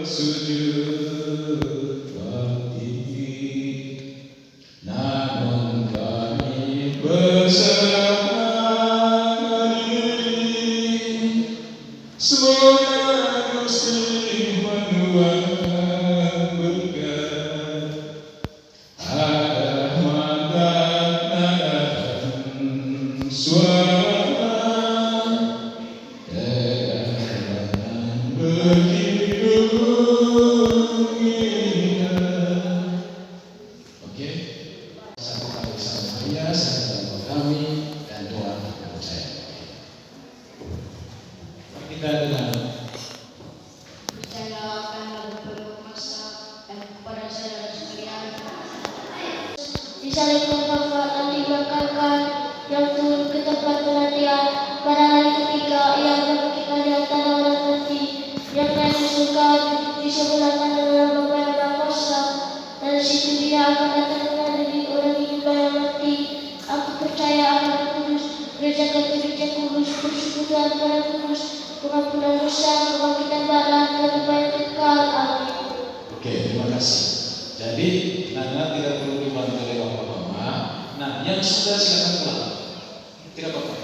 sujud bakti, namun kami berserah diri. Semoga Gusti menuangkan berkat, ada mandat suara berhidup indah. Oke, satu kali sama dia, satu kami dan doa percaya. Kita dengar. Saya akan berpeluh masa dan kepada saudara sekalian. Disalibkan Bapa dan dibangkitkan yang turun ke tempat kematian pada hari ketiga, ia membangkitkan di antara orang mati, yang naik ke surga di sebelah kanan Allah Bapa yang Maha Kuasa. Dari situ dia akan datang mengadili orang hidup dan yang mati. Aku percaya akan kudus, gereja katolik yang kudus, persekutuan orang kudus, pengampunan dosa, kebangkitan badan, dan hidup yang kekal. Amin. Oke, terima kasih. Jadi, Nana tidak perlu dibantu oleh Bapak Mama. Nah, yang sudah silakan pulang. Tidak apa-apa.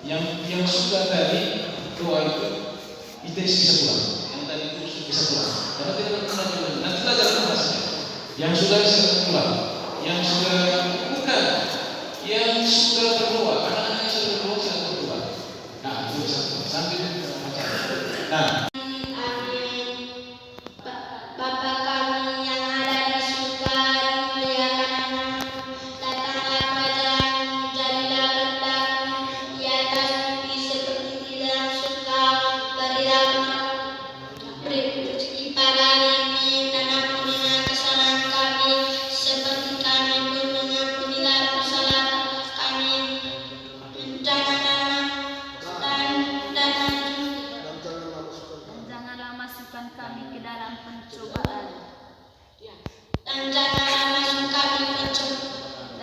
Yang sudah tadi doa itu bisa pulang. Yang tadi itu bisa pulang. Karena tidak pernah pulang. Nanti belajar bahasanya. Yang sudah silakan pulang. Yang sudah bukan. Yang sudah berdoa. Anak-anak yang sudah berdoa silakan pulang. Nah, itu bisa pulang. Sampai kita baca. Nah. Bapa kami yang ada di surga, dimuliakan namamu, datanglah kerajaanmu, jadilah kehendakmu di atas bumi seperti di dalam surga. Berilah rezeki pada hari ini, dan ampunilah kesalahan kami, seperti kami pun mengampunilah kesalahan kami. Janganlah masukkan kami ke dalam pencobaan.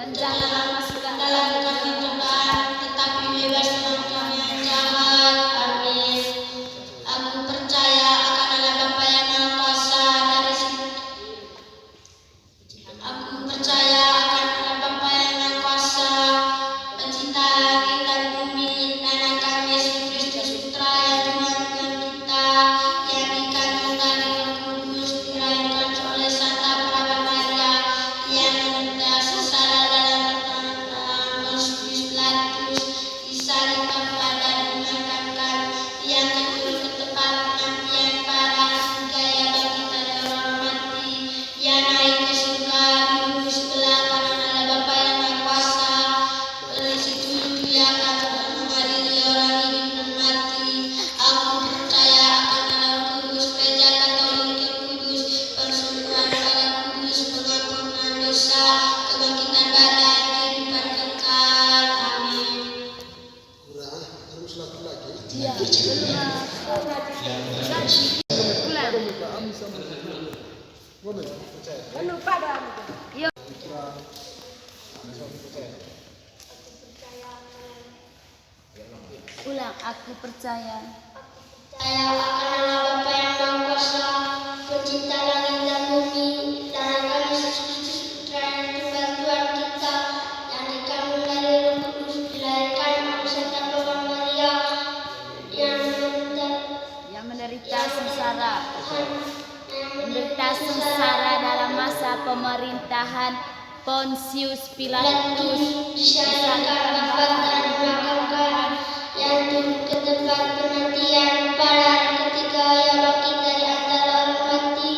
Dan janganlah masukkan dalam kami cobaan, tetapi bebaskanlah kami yang jahat. Amin. Aku percaya akan Allah Bapa yang Maha Kuasa, Aku percaya akan Allah Bapa yang Maha Kuasa, pencipta langit dan bumi, dan akan Yesus Kristus Putra yang Tuhan kita, yang dikandung dari Roh Kudus, dilahirkan oleh Santa Praga Maria, yang menderita sengsara dalam pertanahan Pontius Pilatus, disalibkan dan dimakamkan, yang kedua ke tempat kematian pada surga, ia bangkit dari orang mati, yang naik ke surga, duduk sebelah kanan Allah Bapa yang Maha Kuasa. Dari situ ia akan mengadili orang hidup dan mati. Aku percaya akan Allah Kudus, gereja katolik yang kudus, persekutuan orang kudus, pengampunan dosa, kebangkitan badan, kehidupan kekal. Amin. Harus laki-laki. Iya, Boleh percaya. lupa dong. Yuk. Ulang, aku percaya. Saya akan Allah Bapa yang Maha Kuasa, pencipta langit dan bumi, dan akan Yesus Kristus Putra yang tunggal Tuhan kita, yang dikandung dari Roh Kudus, dilahirkan oleh Santa Praga Maria, yang menderita sengsara dalam masa pemerintahan Pontius Pilatus, disalibkan dan dimakamkan, yang turun ke tempat kematian pada hari ketiga, ia bangkit dari antara orang mati,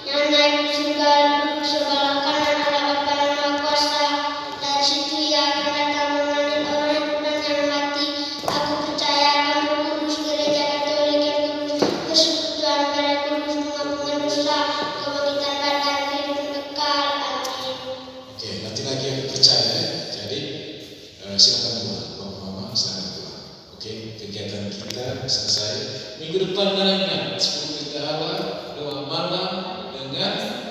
yang naik ke surga, duduk sebelah kanan Allah Bapa yang Maha Kuasa. Dari situ ia akan datang mengadili orang hidup dan yang mati. Aku percaya akan Roh Kudus, gereja katolik yang kudus, persekutuan orang kudus, pengampunan dosa, kebangkitan badan, kehidupan kekal. Amin. Oke, nanti lagi yang percaya. Jadi silakan pulang, Bapak Mama silakan pulang. Oke, kegiatan kita selesai. Minggu depan nantinya 10 kita doa malam dengan